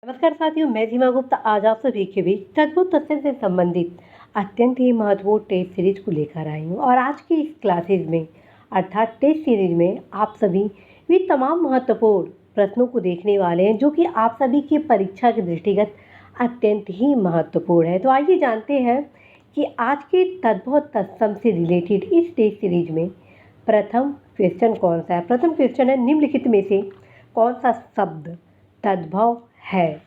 नमस्कार साथियों, मैं सीमा गुप्ता आज आप सभी के बीच तद्भुत तथ्य से संबंधित अत्यंत ही महत्वपूर्ण टेस्ट सीरीज को लेकर आई हूँ। और आज की इस क्लासेज में अर्थात टेस्ट सीरीज में आप सभी भी तमाम महत्वपूर्ण प्रश्नों को देखने वाले हैं जो कि आप सभी की परीक्षा के दृष्टिगत अत्यंत ही महत्वपूर्ण है। तो आइए जानते हैं कि आज के तद्भुत तत्सम से रिलेटेड इस टेस्ट सीरीज में प्रथम क्वेश्चन कौन सा है। प्रथम क्वेश्चन है, निम्नलिखित में से कौन सा शब्द तद्भव है।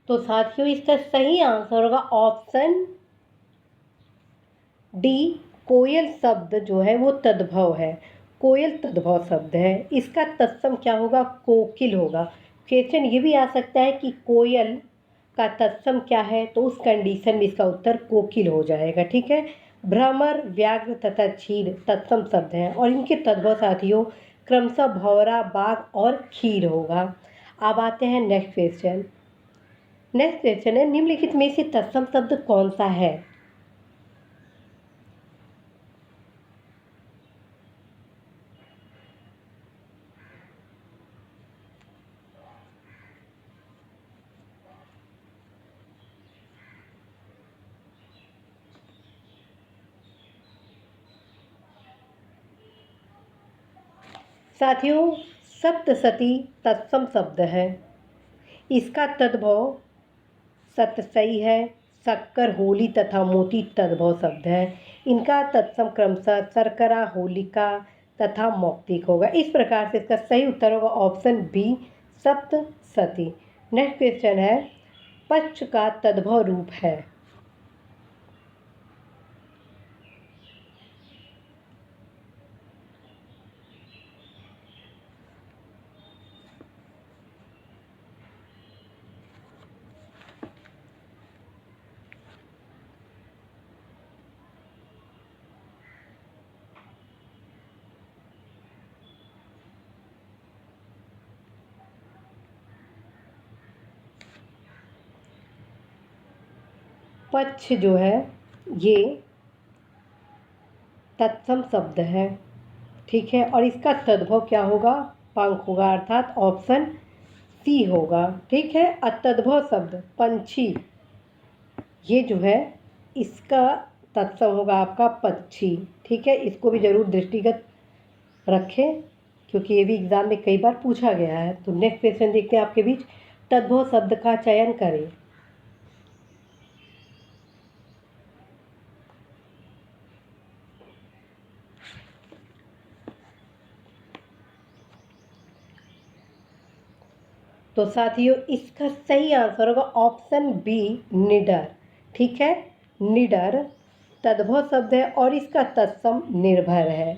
तो साथियों इसका सही आंसर होगा ऑप्शन डी, कोयल शब्द जो है वो तद्भव है। कोयल तद्भव शब्द है। इसका तत्सम क्या होगा, कोकिल होगा। क्वेश्चन ये भी आ सकता है कि कोयल का तत्सम क्या है, तो उस कंडीशन में इसका उत्तर कोकिल हो जाएगा। ठीक है। भ्रमर, व्याघ्र तथा क्षीर तत्सम शब्द हैं और इनके तद्भव साथियों क्रमशः भंवरा, बाघ और खीर होगा। अब आते हैं नेक्स्ट क्वेश्चन। नेक्स्ट क्वेश्चन है, निम्नलिखित में से तत्सम शब्द कौन सा है। साथियों सप्तशती तत्सम शब्द है। इसका तद्भव सतसई है। शक्कर, होली तथा मोती तद्भव शब्द है। इनका तत्सम क्रमशः शर्करा, होलिका तथा मौक्तिक होगा। इस प्रकार से इसका सही उत्तर होगा option B, Saptashati. Next question है, पक्ष का तद्भव रूप है। पक्ष जो है ये तत्सम शब्द है। ठीक है। और इसका तद्भव क्या होगा, पंख होगा, अर्थात ऑप्शन सी होगा। ठीक है। अतद्भव शब्द पंछी, ये जो है इसका तत्सम होगा आपका पक्षी। ठीक है। इसको भी जरूर दृष्टिगत रखें क्योंकि ये भी एग्जाम में कई बार पूछा गया है। तो नेक्स्ट क्वेश्चन देखते हैं आपके बीच, तद्भव शब्द का चयन करें। तो साथियों इसका सही आंसर होगा ऑप्शन बी, निडर। ठीक है। निडर तद्भव शब्द है और इसका तत्सम निर्भय है।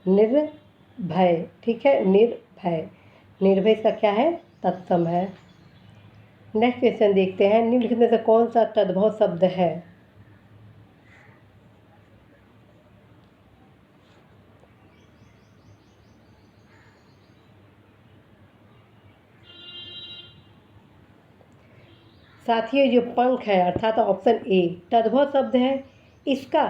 निर्भय। ठीक है। निर्भय, निर्भय इसका क्या है, तत्सम है। नेक्स्ट क्वेश्चन देखते हैं, निम्नलिखित में से कौन सा तद्भव शब्द है। साथियों जो पंख है अर्थात ऑप्शन ए तद्भव शब्द है। इसका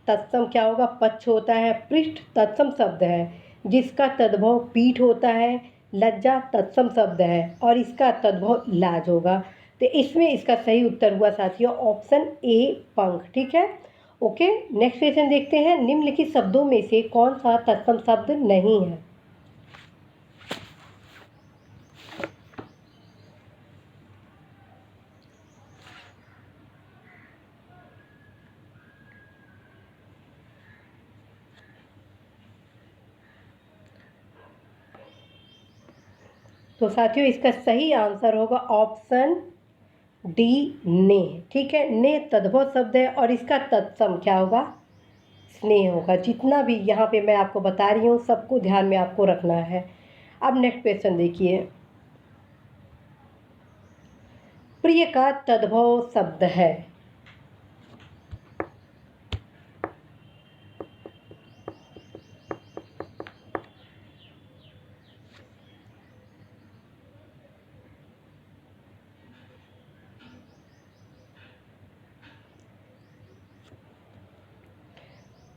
तत्सम क्या होगा, पक्ष होता है। पृष्ठ तत्सम शब्द है जिसका तद्भव पीठ होता है। लज्जा तत्सम शब्द है और इसका तद्भव लाज होगा। तो इसमें इसका सही उत्तर हुआ साथियों ऑप्शन ए, पंख। ठीक है। ओके। नेक्स्ट क्वेश्चन देखते हैं, निम्नलिखित शब्दों में से कौन सा तत्सम शब्द नहीं है। तो साथियों इसका सही आंसर होगा ऑप्शन डी, ने। ठीक है। ने तद्भव शब्द है और इसका तत्सम क्या होगा, स्नेह होगा। जितना भी यहाँ पे मैं आपको बता रही हूँ सबको ध्यान में आपको रखना है। अब नेक्स्ट क्वेश्चन देखिए, प्रिय का तद्भव शब्द है।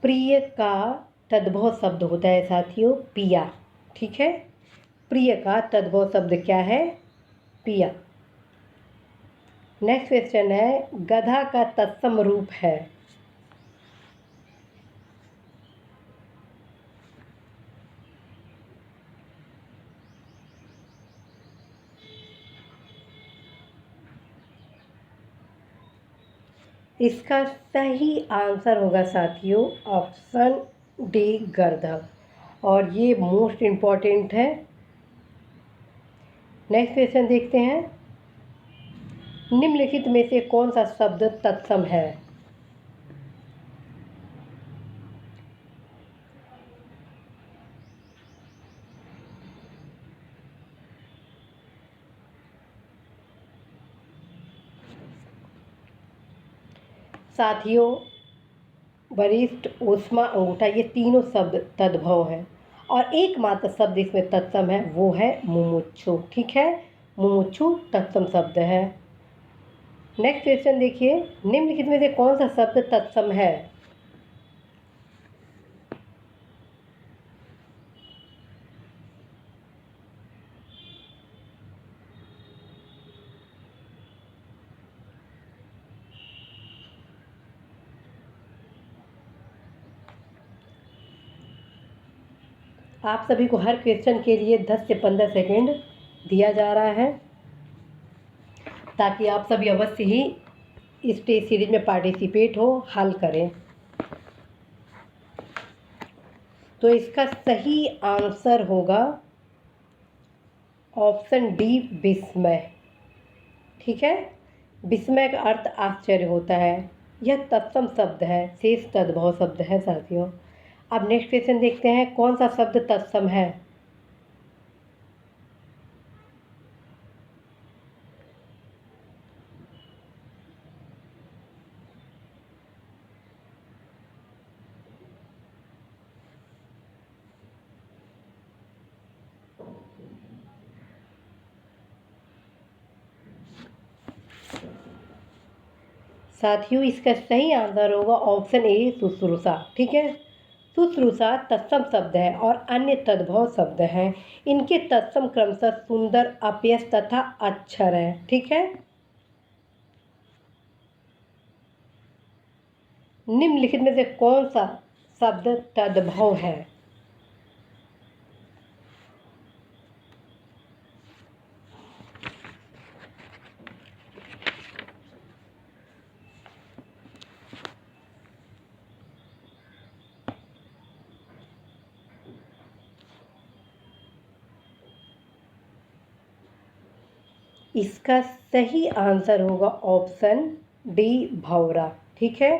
प्रिय का तद्भव शब्द होता है साथियों पिया। ठीक है, प्रिय का तद्भव शब्द क्या है? पिया। नेक्स्ट क्वेश्चन है, गधा का तत्सम रूप है। इसका सही आंसर होगा साथियों ऑप्शन डी गर्दभ, और ये मोस्ट इम्पॉर्टेंट है। नेक्स्ट क्वेश्चन देखते हैं, निम्नलिखित में से कौन सा शब्द तत्सम है? साथियों वरिष्ठ, ऊष्मा, अंगूठा, ये तीनों शब्द तद्भव हैं और एकमात्र शब्द इसमें तत्सम है, वो है मुमुक्षु। ठीक है, मुमुक्षु तत्सम शब्द है। नेक्स्ट क्वेश्चन देखिए, निम्नलिखित में से कौन सा शब्द तत्सम है? आप सभी को हर क्वेश्चन के लिए 10 से 15 सेकेंड दिया जा रहा है ताकि आप सभी अवश्य ही इस टेस्ट सीरीज में पार्टिसिपेट हो, हल करें। तो इसका सही आंसर होगा ऑप्शन डी विस्मय। ठीक है, विस्मय का अर्थ आश्चर्य होता है। यह तत्सम शब्द है, शेष तद्भव शब्द है साथियों। अब नेक्स्ट क्वेश्चन देखते हैं, कौन सा शब्द तत्सम है? साथियों इसका सही आंसर होगा ऑप्शन ए शुश्रूषा। ठीक है, शुश्रूषा तत्सम शब्द है और अन्य तद्भव शब्द हैं। इनके तत्सम क्रमशः सुंदर, अपयश तथा अक्षर है। ठीक है, निम्नलिखित में से कौन सा शब्द तद्भव है? इसका सही आंसर होगा ऑप्शन डी भौरा। ठीक है,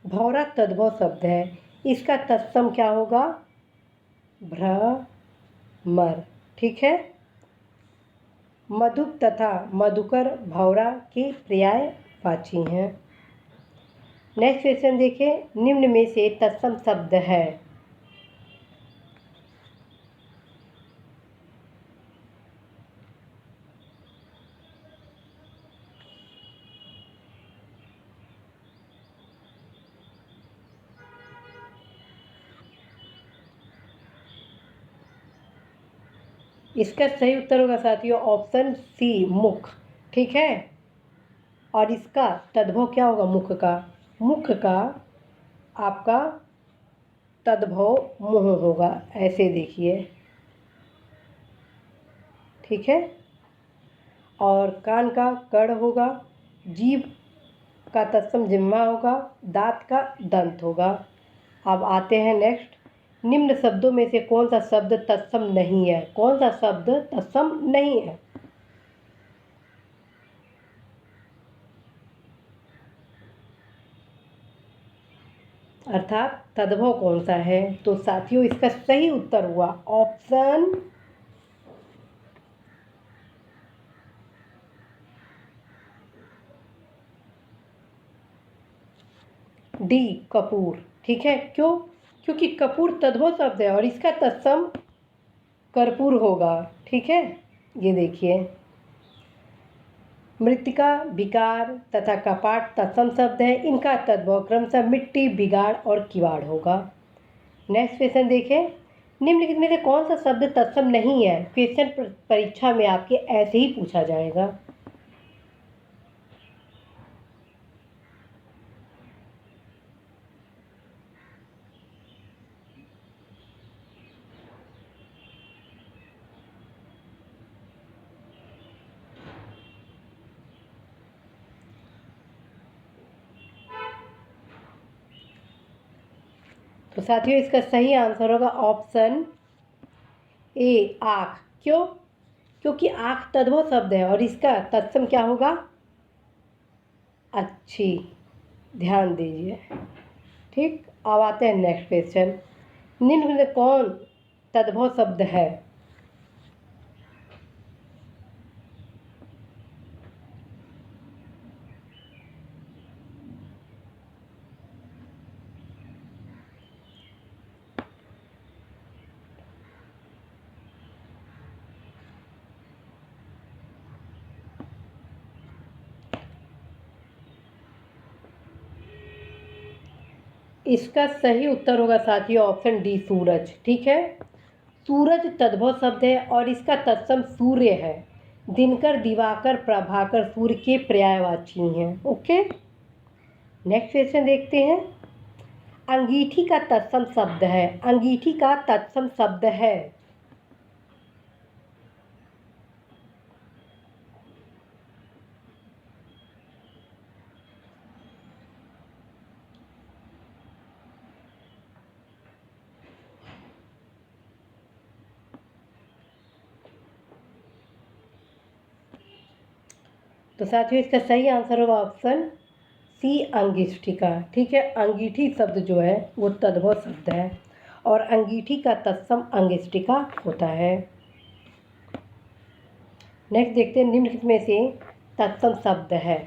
भौरा तद्भव शब्द है। इसका तत्सम क्या होगा? भ्रमर। ठीक है, मधुप तथा मधुकर भौरा के पर्यायवाची हैं। नेक्स्ट क्वेश्चन देखिए, निम्न में से तत्सम शब्द है। इसका सही उत्तर होगा साथियों ऑप्शन सी मुख। ठीक है, और इसका तद्भव क्या होगा? मुख का। मुख का आपका तद्भव मुँह होगा, ऐसे देखिए। ठीक है, और कान का कड़ होगा, जीभ का तत्सम जिह्वा होगा, दांत का दंत होगा। अब आते हैं नेक्स्ट, निम्न शब्दों में से कौन सा शब्द तत्सम नहीं है? कौन सा शब्द तत्सम नहीं है? अर्थात तद्भव कौन सा है? तो साथियों इसका सही उत्तर हुआ ऑप्शन डी कपूर। ठीक है, क्यों? क्योंकि कपूर तद्भव शब्द है और इसका तत्सम कर्पूर होगा। ठीक है, ये देखिए, मृत्तिका, विकार तथा कपाट तत्सम शब्द है। इनका तद्भव क्रमशः मिट्टी, बिगाड़ और किवाड़ होगा। नेक्स्ट क्वेश्चन देखें, निम्नलिखित में से कौन सा शब्द तत्सम नहीं है? क्वेश्चन परीक्षा में आपके ऐसे ही पूछा जाएगा। तो साथियों इसका सही आंसर होगा ऑप्शन ए, आँख। क्यों? क्योंकि आँख तद्भव शब्द है और इसका तत्सम क्या होगा? अच्छी। ध्यान दीजिए। ठीक, अब आते हैं नेक्स्ट क्वेश्चन। निम्न में कौन तद्भव शब्द है? इसका सही उत्तर होगा साथियों ऑप्शन डी, सूरज। ठीक है, सूरज तद्भव शब्द है और इसका तत्सम सूर्य है। दिनकर, दिवाकर, प्रभाकर सूर्य के पर्यायवाची हैं। ओके, नेक्स्ट क्वेश्चन देखते हैं। अंगीठी का तत्सम शब्द है। अंगीठी का तत्सम शब्द है। तो साथियों इसका सही आंसर होगा ऑप्शन सी, अंगीठी। ठीक है, अंगीठी शब्द जो है वो तद्भव शब्द है और अंगीठी का तत्सम अंगेष्ठी होता है। नेक्स्ट देखते हैं, निम्नलिखित में से तत्सम शब्द है।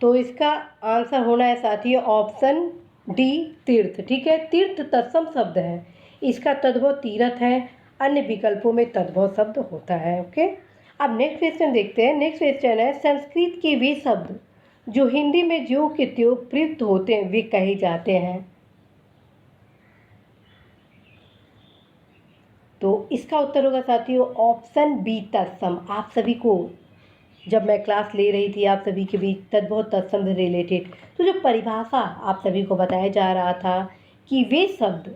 तो इसका आंसर होना है साथियों ऑप्शन डी, तीर्थ। ठीक है, तीर्थ तत्सम शब्द है। इसका तद्भव तीर्थ है। अन्य विकल्पों में तद्भव शब्द होता है। ओके, अब नेक्स्ट क्वेश्चन देखते हैं। नेक्स्ट क्वेश्चन है, संस्कृत के वे शब्द जो हिंदी में ज्यों के त्यों प्रयुक्त होते हैं वे कहे जाते हैं। तो इसका उत्तर होगा साथियों ऑप्शन बी, तत्सम। आप सभी को जब मैं क्लास ले रही थी आप सभी के बीच तद्भव तत्सम से रिलेटेड तो जो परिभाषा आप सभी को बताया जा रहा था कि वे शब्द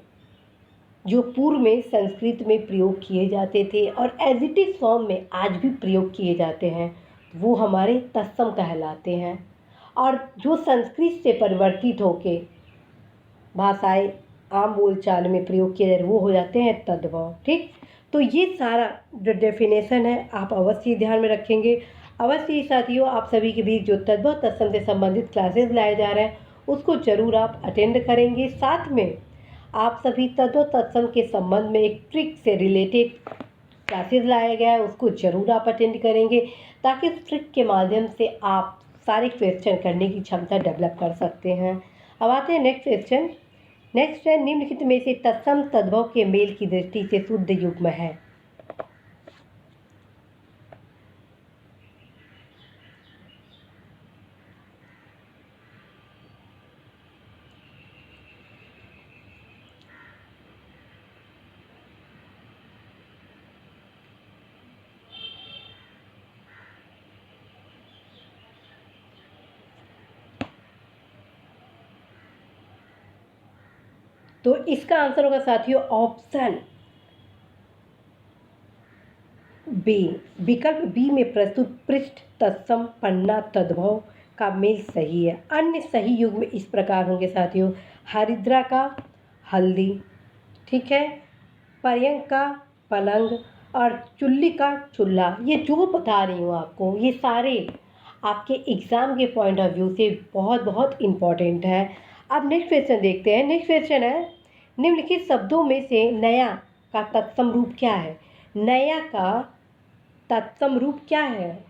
जो पूर्व में संस्कृत में प्रयोग किए जाते थे और एज इट इज फॉर्म में आज भी प्रयोग किए जाते हैं वो हमारे तत्सम कहलाते हैं। और जो संस्कृत से परिवर्तित होके भाषाएं आम बोलचाल में प्रयोग किए जा रहे वो हो जाते हैं तद्भव। ठीक, तो ये सारा जो डेफिनेशन है आप अवश्य ध्यान में रखेंगे। अवश्य ही साथियों आप सभी के बीच जो तद्भव तत्सम से संबंधित क्लासेस लाए जा रहे हैं उसको जरूर आप अटेंड करेंगे। साथ में आप सभी तद्भव तत्सम के संबंध में एक ट्रिक से रिलेटेड क्लासेस लाया गया है उसको जरूर आप अटेंड करेंगे ताकि उस ट्रिक के माध्यम से आप सारे क्वेश्चन करने की क्षमता डेवलप कर सकते हैं। अब आते हैं नेक्स्ट क्वेश्चन। नेक्स्ट है, निम्नलिखित में से तत्सम तद्भव के मेल की दृष्टि से शुद्ध युग्म है। तो इसका आंसर होगा साथियों ऑप्शन बी, विकल्प बी में प्रस्तुत पृष्ठ तत्सम पन्ना तद्भव का मेल सही है। अन्य सही युग्म इस प्रकार होंगे साथियों, हरिद्रा का हल्दी। ठीक है, पर्यंक का पलंग और चुल्ली का चूल्हा। ये जो बता रही हूँ आपको ये सारे आपके एग्ज़ाम के पॉइंट ऑफ व्यू से बहुत बहुत इम्पॉर्टेंट है। अब नेक्स्ट क्वेश्चन देखते हैं। नेक्स्ट क्वेश्चन है, निम्नलिखित शब्दों में से नया का तत्सम रूप क्या है? नया का तत्सम रूप क्या है?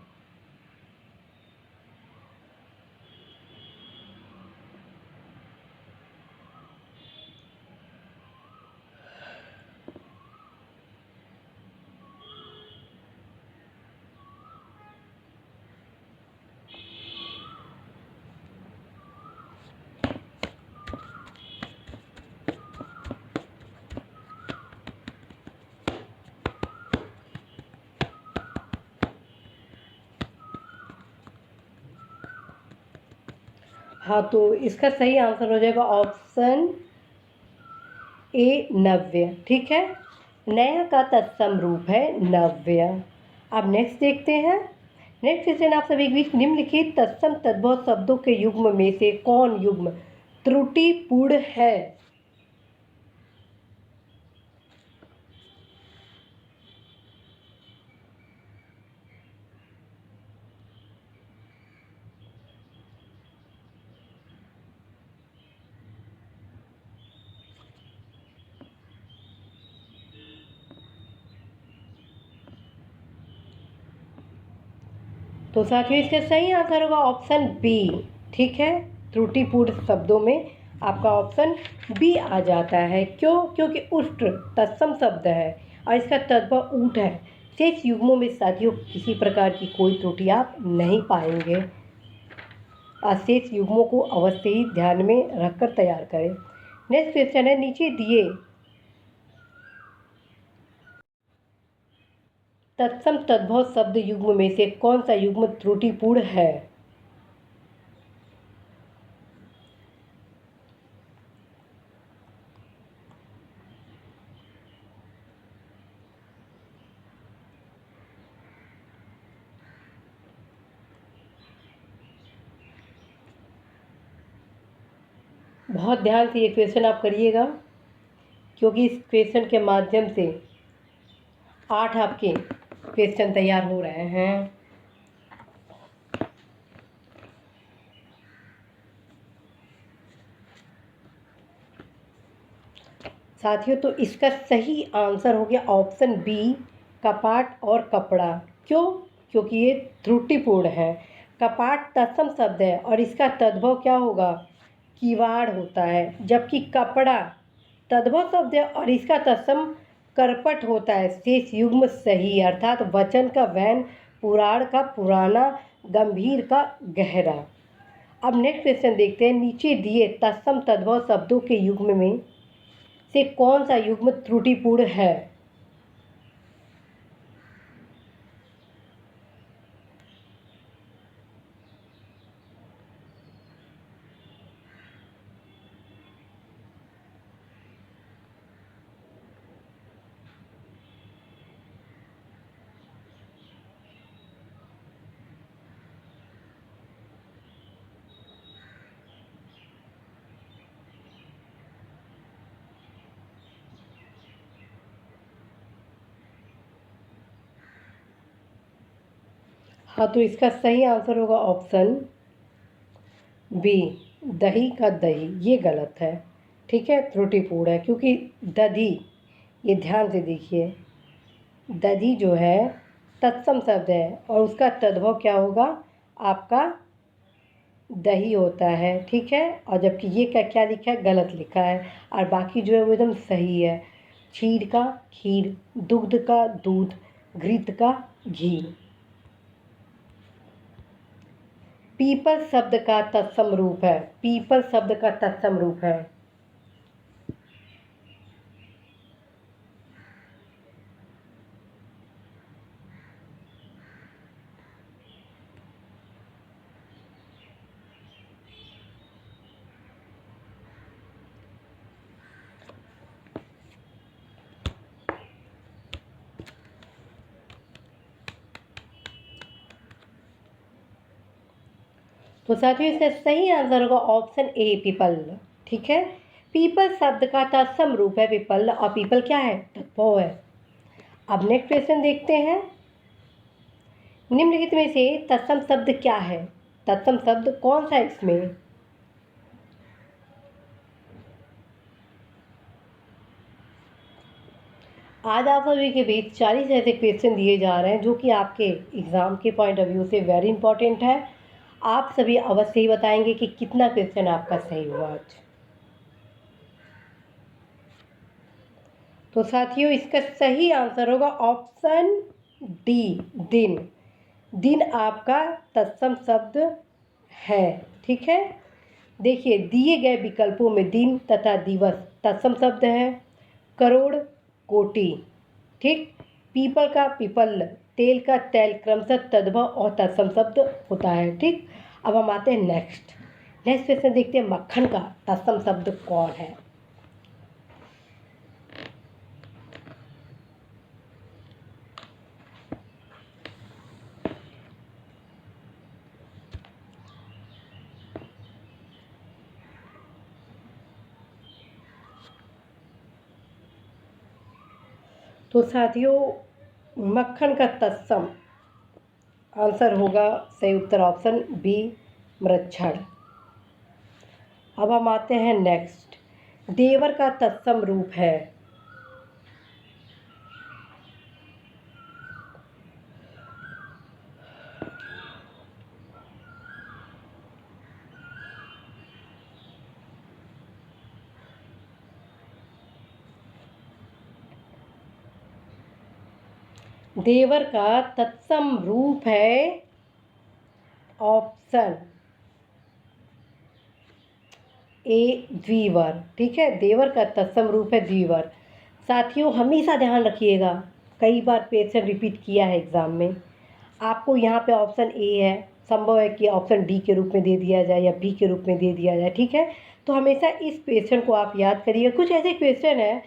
हाँ, तो इसका सही आंसर हो जाएगा ऑप्शन ए, नव्य। ठीक है, नया का तत्सम रूप है नव्य। अब नेक्स्ट देखते हैं। नेक्स्ट क्वेश्चन आप सभी के बीच निम्नलिखित तत्सम तद्भव शब्दों के युग्म में से कौन युग्म त्रुटिपूर्ण है? तो साथियों इसका सही आंसर होगा ऑप्शन बी। ठीक है, त्रुटिपूर्ण शब्दों में आपका ऑप्शन बी आ जाता है। क्यों? क्योंकि उष्ट तत्सम शब्द है और इसका तद्भव ऊंट है। शेष युग्मों में साथियों किसी प्रकार की कोई त्रुटि आप नहीं पाएंगे। शेष युग्मों को अवश्य ही ध्यान में रखकर तैयार करें। नेक्स्ट क्वेश्चन है, नीचे दिए तत्सम तद्भव शब्द युग्म में से कौन सा युग्म त्रुटिपूर्ण है? बहुत ध्यान से ये क्वेश्चन आप करिएगा, क्योंकि इस क्वेश्चन के माध्यम से 8 आपके क्वेश्चन तैयार हो रहे हैं। साथियों तो इसका सही आंसर हो गया ऑप्शन बी, कपाट और कपड़ा। क्यों? क्योंकि ये त्रुटिपूर्ण है। कपाट तत्सम शब्द है और इसका तद्भव क्या होगा? किवाड़ होता है, जबकि कपड़ा तद्भव शब्द है और इसका तत्सम करपट होता है। शेष युग्म सही, अर्थात वचन का वैन, पुराण का पुराना, गंभीर का गहरा। अब नेक्स्ट क्वेश्चन देखते हैं। नीचे दिए तत्सम तद्भव शब्दों के युग्म में से कौन सा युग्म त्रुटिपूर्ण है? हाँ, तो इसका सही आंसर होगा ऑप्शन बी, दही का दही। ये गलत है। ठीक है, त्रुटिपूर्ण है, क्योंकि दधी, ये ध्यान से देखिए, दधी जो है तत्सम शब्द है और उसका तद्भव क्या होगा? आपका दही होता है। ठीक है, और जबकि ये क्या क्या लिखा है? गलत लिखा है, और बाकी जो है वो एकदम सही है। क्षीर का खीर, दुग्ध का दूध, घृत का घी। पीपल शब्द का तत्सम रूप है। पीपल शब्द का तत्सम रूप है। तो साथियों इसका सही आंसर होगा ऑप्शन ए, पीपल। ठीक है, पीपल शब्द का तत्सम रूप है पीपल, और पीपल क्या है? तत्भव है। अब नेक्स्ट क्वेश्चन देखते हैं। निम्नलिखित में से तत्सम शब्द क्या है? तत्सम शब्द कौन सा है इसमें? आज आप सभी के बीच 40 ऐसे क्वेश्चन दिए जा रहे हैं जो कि आपके एग्ज़ाम के पॉइंट ऑफ व्यू से वेरी इंपॉर्टेंट है। आप सभी अवश्य ही बताएंगे कि कितना क्वेश्चन आपका सही हुआ आज। तो साथियों इसका सही आंसर होगा ऑप्शन डी, दिन। दिन आपका तत्सम शब्द है। ठीक है, देखिए दिए गए विकल्पों में दिन तथा दिवस तत्सम शब्द है। करोड़, कोटि। ठीक, पीपल का पीपल, तेल का तेल क्रमशः तद्भव और तत्सम शब्द होता है। ठीक, अब हम आते हैं नेक्स्ट। नेक्स्ट क्वेश्चन देखते हैं, मक्खन का तत्सम शब्द कौन है? तो साथियों, मक्खन का तत्सम आंसर होगा, सही उत्तर ऑप्शन बी, मृच्छण। अब हम आते हैं नेक्स्ट, देवर का तत्सम रूप है। देवर का तत्सम रूप है ऑप्शन ए, द्विवर। ठीक है, देवर का तत्सम रूप है द्विवर। साथियों, हमेशा ध्यान रखिएगा, कई बार क्वेश्चन रिपीट किया है एग्जाम में। आपको यहाँ पे ऑप्शन ए है, संभव है कि ऑप्शन डी के रूप में दे दिया जाए या बी के रूप में दे दिया जाए। ठीक है, तो हमेशा इस क्वेश्चन को आप याद करिए। कुछ ऐसे क्वेश्चन हैं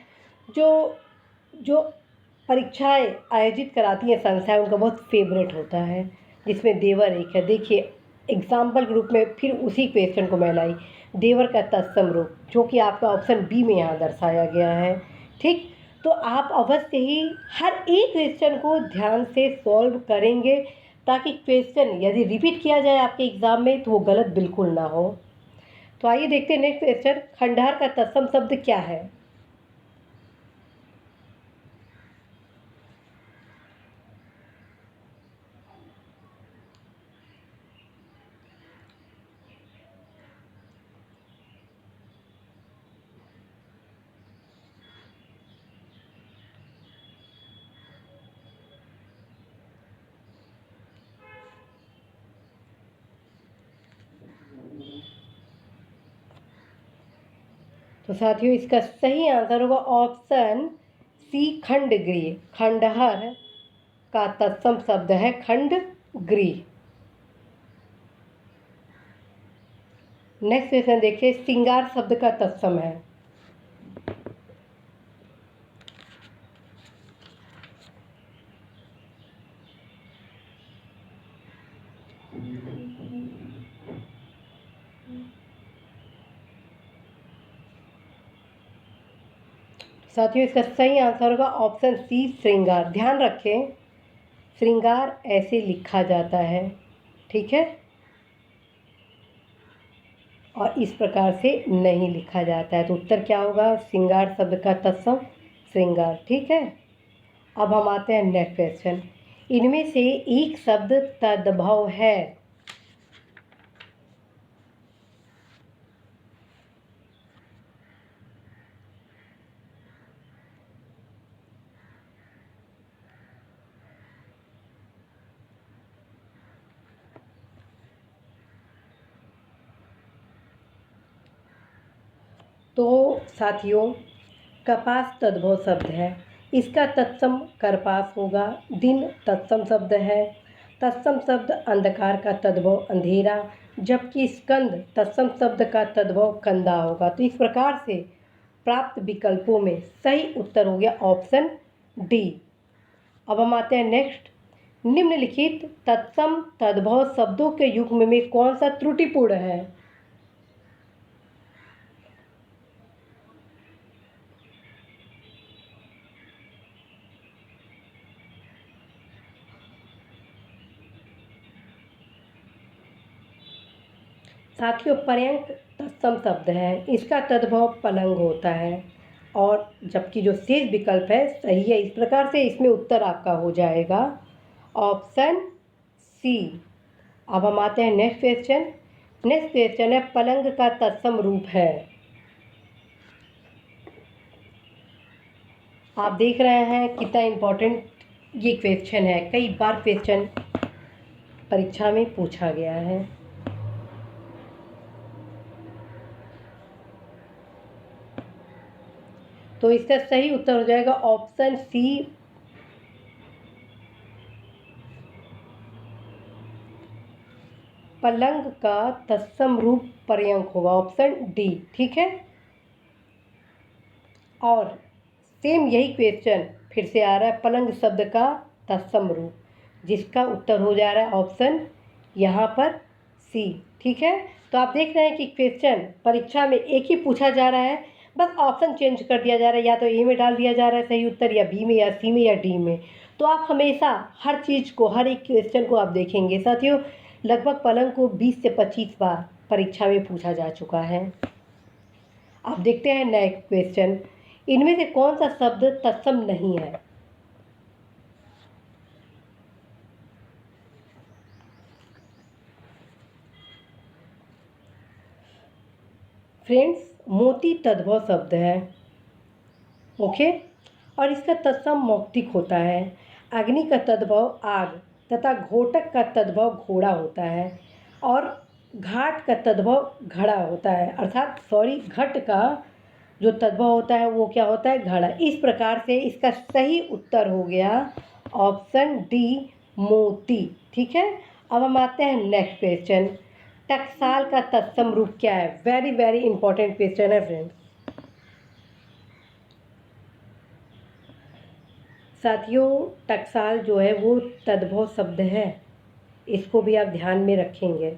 जो जो परीक्षाएं आयोजित कराती हैं संस्थाएं, उनका बहुत फेवरेट होता है, जिसमें देवर एक है। देखिए, एग्जाम्पल के रूप में फिर उसी क्वेश्चन को मैं लाई, देवर का तत्सम रूप, जो कि आपका ऑप्शन बी में यहाँ दर्शाया गया है। ठीक, तो आप अवश्य ही हर एक क्वेश्चन को ध्यान से सॉल्व करेंगे, ताकि क्वेश्चन यदि रिपीट किया जाए आपके एग्ज़ाम में तो वो गलत बिल्कुल ना हो। तो आइए देखते हैं नेक्स्ट क्वेश्चन, खंडहर का तत्सम शब्द क्या है? तो साथियों, इसका सही आंसर होगा ऑप्शन सी, खंडगृह। खंडहर का तत्सम शब्द है खंडगृह। नेक्स्ट क्वेश्चन देखिए, श्रृंगार शब्द का तत्सम है। साथियों, इसका सही आंसर होगा ऑप्शन सी, श्रृंगार। ध्यान रखें, श्रृंगार ऐसे लिखा जाता है, ठीक है, और इस प्रकार से नहीं लिखा जाता है। तो उत्तर क्या होगा? श्रृंगार शब्द का तत्सम श्रृंगार। ठीक है, अब हम आते हैं नेक्स्ट क्वेश्चन, इनमें से एक शब्द तद्भव है। तो साथियों, कपास तद्भव शब्द है, इसका तत्सम करपास होगा। दिन तत्सम शब्द है, तत्सम शब्द अंधकार का तद्भव अंधेरा, जबकि स्कंद तत्सम शब्द का तद्भव कंधा होगा। तो इस प्रकार से प्राप्त विकल्पों में सही उत्तर हो गया ऑप्शन डी। अब हम आते हैं नेक्स्ट, निम्नलिखित तत्सम तद्भव शब्दों के युग्म में कौन सा त्रुटिपूर्ण है? साथियों, पर्यंक तत्सम शब्द है, इसका तद्भव पलंग होता है, और जबकि जो शेष विकल्प है सही है। इस प्रकार से इसमें उत्तर आपका हो जाएगा ऑप्शन सी। अब हम आते हैं नेक्स्ट क्वेश्चन। नेक्स्ट क्वेश्चन है, पलंग का तत्सम रूप है। आप देख रहे हैं कितना इम्पोर्टेंट ये क्वेश्चन है, कई बार क्वेश्चन परीक्षा में पूछा गया है। तो इसका सही उत्तर हो जाएगा ऑप्शन सी, पलंग का तत्सम रूप पर्यंक होगा, ऑप्शन डी। ठीक है, और सेम यही क्वेश्चन फिर से आ रहा है, पलंग शब्द का तत्सम रूप, जिसका उत्तर हो जा रहा है ऑप्शन यहाँ पर सी। ठीक है, तो आप देख रहे हैं कि क्वेश्चन परीक्षा में एक ही पूछा जा रहा है, बस ऑप्शन चेंज कर दिया जा रहा है, या तो ए में डाल दिया जा रहा है सही उत्तर, या बी में, या सी में, या डी में। तो आप हमेशा हर चीज़ को, हर एक क्वेश्चन को आप देखेंगे। साथियों, लगभग पलंग को 20 से 25 बार परीक्षा में पूछा जा चुका है। आप देखते हैं नेक्स्ट क्वेश्चन, इनमें से कौन सा शब्द तत्सम नहीं है? फ्रेंड्स, मोती तद्भव शब्द है, ओके, और इसका तत्सम मौक्तिक होता है। अग्नि का तद्भव आग तथा घोटक का तद्भव घोड़ा होता है, और घाट का तद्भव घड़ा होता है, अर्थात घट का जो तद्भव होता है वो क्या होता है? घड़ा। इस प्रकार से इसका सही उत्तर हो गया ऑप्शन डी, मोती। ठीक है, अब हम आते हैं नेक्स्ट क्वेश्चन, टकसाल का तत्सम रूप क्या है? वेरी वेरी इंपॉर्टेंट क्वेश्चन है फ्रेंड्स। साथियों, टकसाल जो है वो तद्भव शब्द है, इसको भी आप ध्यान में रखेंगे।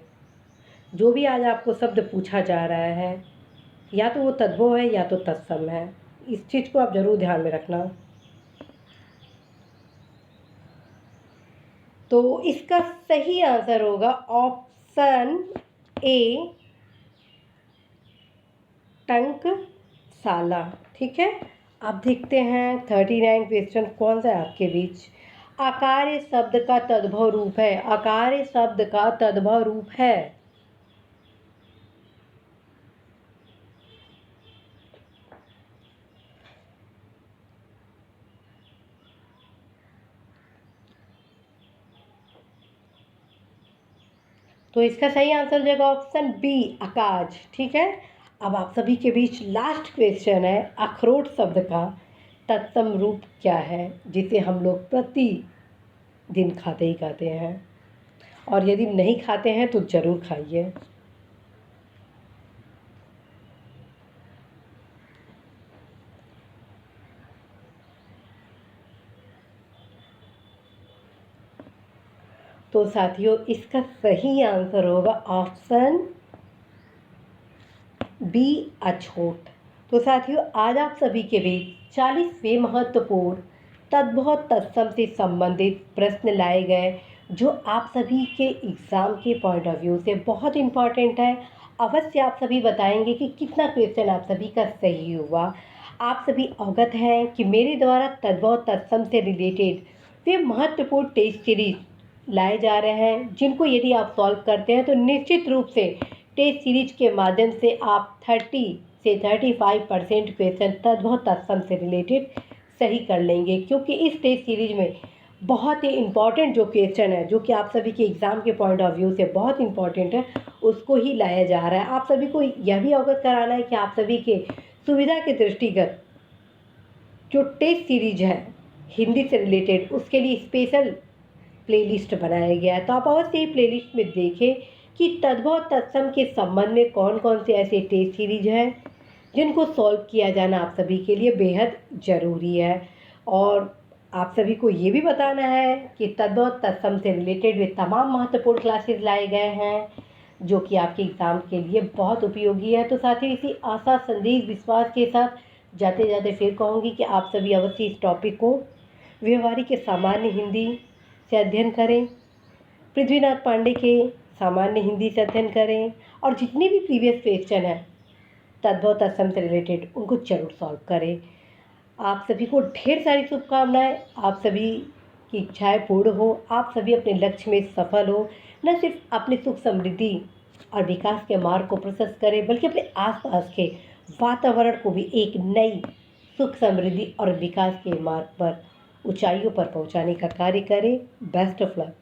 जो भी आज आपको शब्द पूछा जा रहा है, या तो वो तद्भव है या तो तत्सम है, इस चीज़ को आप जरूर ध्यान में रखना। तो इसका सही आंसर होगा ऑप्शन ए, टंकशाला। ठीक है, अब देखते हैं 39 क्वेश्चन कौन सा है आपके बीच। आकार्य शब्द का तद्भव रूप है, आकार्य शब्द का तद्भव रूप है। तो इसका सही आंसर हो जाएगा ऑप्शन बी, आकाश। ठीक है, अब आप सभी के बीच लास्ट क्वेश्चन है, अखरोट शब्द का तत्सम रूप क्या है, जिसे हम लोग प्रति दिन खाते ही खाते हैं, और यदि नहीं खाते हैं तो ज़रूर खाइए। तो साथियों, इसका सही आंसर होगा ऑप्शन बी, अछूत। तो साथियों, आज आप सभी के बीच 40वें महत्वपूर्ण तद्भव तत्सम से संबंधित प्रश्न लाए गए, जो आप सभी के एग्ज़ाम के पॉइंट ऑफ व्यू से बहुत इम्पॉर्टेंट है। अवश्य आप सभी बताएंगे कि कितना क्वेश्चन आप सभी का सही हुआ। आप सभी अवगत हैं कि मेरे द्वारा तद्भव तत्सम से रिलेटेड वे महत्वपूर्ण टेस्ट सीरीज लाए जा रहे हैं, जिनको यदि आप सॉल्व करते हैं तो निश्चित रूप से टेस्ट सीरीज के माध्यम से आप 30 से 35% क्वेश्चन तद्भव तत्सम से रिलेटेड सही कर लेंगे, क्योंकि इस टेस्ट सीरीज में बहुत ही इम्पॉर्टेंट जो क्वेश्चन है, जो कि आप सभी के एग्ज़ाम के पॉइंट ऑफ व्यू से बहुत इम्पॉर्टेंट है, उसको ही लाया जा रहा है। आप सभी को यह भी अवगत कराना है कि आप सभी के सुविधा के दृष्टिगत जो टेस्ट सीरीज है हिंदी से रिलेटेड, उसके लिए स्पेशल प्लेलिस्ट बनाया गया है। तो आप अवश्य ही प्लेलिस्ट में देखें कि तद्भव तत्सम के संबंध में कौन कौन से ऐसे टेस्ट सीरीज हैं जिनको सॉल्व किया जाना आप सभी के लिए बेहद ज़रूरी है। और आप सभी को ये भी बताना है कि तद्भव तत्सम से रिलेटेड वे तमाम महत्वपूर्ण क्लासेस लाए गए हैं, जो कि आपके एग्ज़ाम के लिए बहुत उपयोगी है। तो साथ ही इसी आशा, संदेश, विश्वास के साथ जाते जाते फिर कहूँगी कि आप सभी अवश्य इस टॉपिक को व्यवहारिक के सामान्य हिंदी से अध्ययन करें, पृथ्वीनाथ पांडे के सामान्य हिंदी से अध्ययन करें, और जितने भी प्रीवियस क्वेश्चन हैं तद्भव तत्सम से रिलेटेड उनको जरूर सॉल्व करें। आप सभी को ढेर सारी शुभकामनाएं, आप सभी की इच्छाएं पूर्ण हो, आप सभी अपने लक्ष्य में सफल हो, न सिर्फ अपनी सुख समृद्धि और विकास के मार्ग को प्रशस्त करें, बल्कि अपने आसपास के वातावरण को भी एक नई सुख समृद्धि और विकास के मार्ग पर, ऊंचाइयों पर पहुंचाने का कार्य करें। Best of luck.